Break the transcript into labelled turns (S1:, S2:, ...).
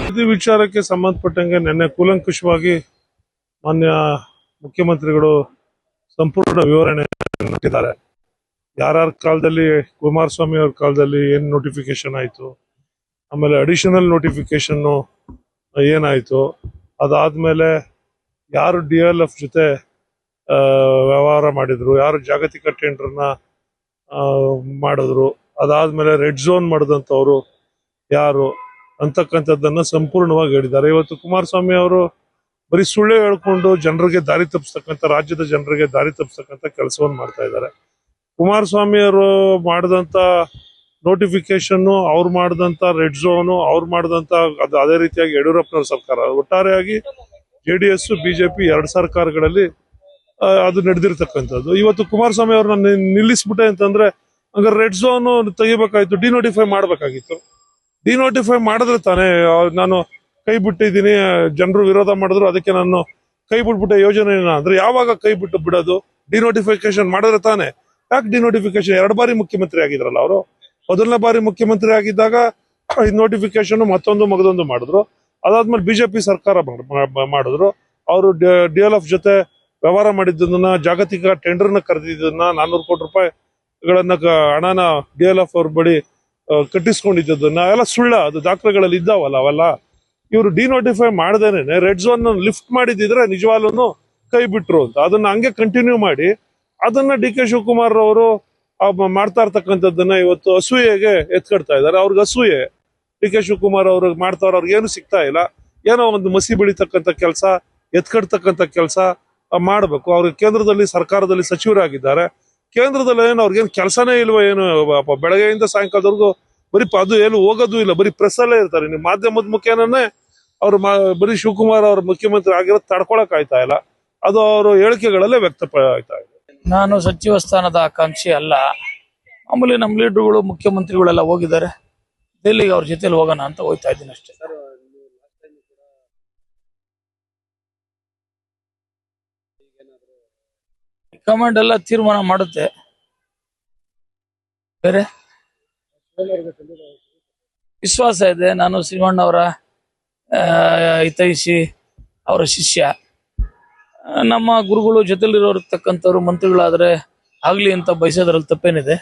S1: ಇದು ವಿಚಾರಕ್ಕೆ ಸಂಬಂಧಪಟ್ಟಂಗೆ ನಿನ್ನೆ ಕೂಲಂಕುಷವಾಗಿ ಮಾನ್ಯ ಮುಖ್ಯಮಂತ್ರಿಗಳು ಸಂಪೂರ್ಣ ವಿವರಣೆ ನೀಡಿದ್ದಾರೆ. ಯಾರ್ಯಾರ ಕಾಲದಲ್ಲಿ, ಕುಮಾರಸ್ವಾಮಿ ಅವ್ರ ಕಾಲದಲ್ಲಿ ಏನ್ ನೋಟಿಫಿಕೇಶನ್ ಆಯ್ತು, ಆಮೇಲೆ ಅಡಿಷನಲ್ ನೋಟಿಫಿಕೇಶನ್ ಏನಾಯ್ತು, ಅದಾದ್ಮೇಲೆ ಯಾರು DLF ಜೊತೆ ವ್ಯವಹಾರ ಮಾಡಿದ್ರು, ಯಾರು ಜಾಗತಿಕ ಟೆಂಡರ್ನ ಮಾಡಿದ್ರು, ಅದಾದ್ಮೇಲೆ ರೆಡ್ ಝೋನ್ ಮಾಡಿದಂಥವ್ರು ಯಾರು ಅಂತಕ್ಕಂಥದ್ದನ್ನ ಸಂಪೂರ್ಣವಾಗಿ ಹೇಳಿದ್ದಾರೆ. ಇವತ್ತು ಕುಮಾರಸ್ವಾಮಿ ಅವರು ಬರೀ ಸುಳ್ಳು ಹೇಳ್ಕೊಂಡು ಜನರಿಗೆ ದಾರಿ ತಪ್ಪಿಸ್ತಕ್ಕಂಥ, ರಾಜ್ಯದ ಜನರಿಗೆ ದಾರಿ ತಪ್ಪಿಸ್ತಕ್ಕಂಥ ಕೆಲಸವನ್ನು ಮಾಡ್ತಾ ಇದ್ದಾರೆ. ಕುಮಾರಸ್ವಾಮಿ ಅವರು ಮಾಡಿದಂತ ನೋಟಿಫಿಕೇಶನ್, ಅವ್ರು ಮಾಡಿದಂತ ರೆಡ್ ಝೋನು, ಅವ್ರು ಮಾಡಿದಂತ ಅದೇ ರೀತಿಯಾಗಿ ಯಡಿಯೂರಪ್ಪನವ್ರ ಸರ್ಕಾರ, ಒಟ್ಟಾರೆಯಾಗಿ JDS BJP ಎರಡು ಸರ್ಕಾರಗಳಲ್ಲಿ ಅದು ನಡೆದಿರ್ತಕ್ಕಂಥದ್ದು. ಇವತ್ತು ಕುಮಾರಸ್ವಾಮಿ ಅವ್ರನ್ನ ನಿಲ್ಲಿಸ್ಬಿಟ್ಟೆ ಅಂತಂದ್ರೆ ಹಂಗಾರೆ ರೆಡ್ ಝೋನ್ ತೆಗಿಬೇಕಾಯ್ತು, ಡಿನೋಟಿಫೈ ಮಾಡ್ಬೇಕಾಗಿತ್ತು. ಡಿನೋಟಿಫೈ ಮಾಡಿದ್ರೆ ತಾನೇ ನಾನು ಕೈ ಬಿಟ್ಟಿದ್ದೀನಿ, ಜನರು ವಿರೋಧ ಮಾಡಿದ್ರು ಅದಕ್ಕೆ ನಾನು ಕೈ ಬಿಟ್ಬಿಟ್ಟೆ ಯೋಜನೆನ ಅಂದ್ರೆ ಯಾವಾಗ ಕೈ ಬಿಟ್ಟು ಬಿಡೋದು? ಡಿನೋಟಿಫಿಕೇಶನ್ ಮಾಡಿದ್ರೆ ತಾನೇ. ಯಾಕೆ ಡಿನೋಟಿಫಿಕೇಶನ್? 2 ಬಾರಿ ಮುಖ್ಯಮಂತ್ರಿ ಆಗಿದ್ರಲ್ಲ ಅವರು. ಮೊದಲನೇ ಬಾರಿ ಮುಖ್ಯಮಂತ್ರಿ ಆಗಿದ್ದಾಗ ನೋಟಿಫಿಕೇಶನ್ ಮತ್ತೊಂದು ಮಾಡಿದ್ರು. ಅದಾದ್ಮೇಲೆ BJP ಸರ್ಕಾರ ಮಾಡಿದ್ರು. ಅವರು DLF ಜೊತೆ ವ್ಯವಹಾರ ಮಾಡಿದ್ದನ್ನ, ಜಾಗತಿಕ ಟೆಂಡರ್ನ ಕರೆದಿದ್ದನ್ನ, 400 ಕೋಟಿ ರೂಪಾಯಿಗಳನ್ನ ಹಣನ DLF ಅವ್ರ ಬಳಿ ಕಟ್ಟಿಸ್ಕೊಂಡಿದ್ದನ್ನ ಎಲ್ಲ ಸುಳ್ಳ, ಅದು ದಾಖಲೆಗಳಲ್ಲಿ ಇದ್ದಾವಲ್ಲ ಅವೆಲ್ಲ. ಇವರು ಡಿನೋಟಿಫೈ ಮಾಡದೇನೆ ರೆಡ್ ಝೋನ್ ಲಿಫ್ಟ್ ಮಾಡಿದ್ರೆ ನಿಜವಾಗ್ಲೂ ಕೈ ಬಿಟ್ರು ಅಂತ, ಅದನ್ನ ಹಂಗೆ ಕಂಟಿನ್ಯೂ ಮಾಡಿ ಅದನ್ನ DK ಶಿವಕುಮಾರ್ ಅವರು ಮಾಡ್ತಾ ಇರ್ತಕ್ಕಂಥದ್ದನ್ನ ಇವತ್ತು ಅಸೂಯೆಗೆ ಎತ್ಕಡ್ತಾ ಇದ್ದಾರೆ. ಅವ್ರಿಗೆ ಅಸೂಯೆ, DK ಶಿವಕುಮಾರ್ ಅವ್ರಿಗೆ ಮಾಡ್ತಾವ್ರ, ಅವ್ರಿಗೆ ಏನು ಸಿಗ್ತಾ ಇಲ್ಲ, ಏನೋ ಒಂದು ಮಸಿ ಬೆಳಿತಕ್ಕಂಥ ಕೆಲಸ, ಎತ್ಕಡ್ತಕ್ಕಂಥ ಕೆಲಸ ಮಾಡ್ಬೇಕು. ಅವ್ರಿಗೆ ಕೇಂದ್ರದಲ್ಲಿ ಸರ್ಕಾರದಲ್ಲಿ ಸಚಿವರಾಗಿದ್ದಾರೆ. ಕೇಂದ್ರದಲ್ಲಿ ಏನು ಅವ್ರಿಗೇನು ಕೆಲಸನೇ ಇಲ್ವ ಏನು? ಬೆಳಗ್ಗೆಯಿಂದ ಸಾಯಂಕಾಲದವರೆಗೂ ಬರೀ ಅದು ಏನು ಹೋಗೋದು ಇಲ್ಲ, ಬರೀ ಪ್ರೆಸ್ ಅಲ್ಲೇ ಇರ್ತಾರೆ. ನೀವು ಮಾಧ್ಯಮದ ಮುಖೇನೇ ಅವ್ರು ಬರೀ ಶಿವಕುಮಾರ್ ಅವ್ರ ಮುಖ್ಯಮಂತ್ರಿ ಆಗಿರೋದು ತಡ್ಕೊಳಕ್ ಆಯ್ತಾ ಇಲ್ಲ, ಅದು ಅವರು ಹೇಳಿಕೆಗಳಲ್ಲೇ ವ್ಯಕ್ತಪಡ್ತಾ ಇದೆ.
S2: ನಾನು ಸಚಿವ ಸ್ಥಾನದ ಆಕಾಂಕ್ಷಿ ಅಲ್ಲ. ಆಮೇಲೆ ನಮ್ಮ ಲೀಡರ್ಗಳು, ಮುಖ್ಯಮಂತ್ರಿಗಳೆಲ್ಲ ಹೋಗಿದ್ದಾರೆ, ಡೆಲ್ಲಿಗೆ ಅವ್ರ ಜೊತೆಲಿ ಹೋಗೋಣ ಅಂತ ಹೋಗ್ತಾ ಇದ್ದೀನಿ ಅಷ್ಟೇ. ಕಮಾಂಡ್ ಎಲ್ಲ ತೀರ್ಮಾನ ಮಾಡುತ್ತೆ. ಬೇರೆ ವಿಶ್ವಾಸ ಇದೆ. ನಾನು ಶ್ರೀಮಣ್ಣ ಅವರ ಹಿತೈಷಿ, ಅವರ ಶಿಷ್ಯ. ನಮ್ಮ ಗುರುಗಳು ಜೊತೆಲಿರೋರ್ತಕ್ಕಂಥವ್ರು ಮಂತ್ರಿಗಳಾದ್ರೆ ಆಗ್ಲಿ ಅಂತ ಬಯಸೋದ್ರಲ್ಲಿ ತಪ್ಪೇನಿದೆ.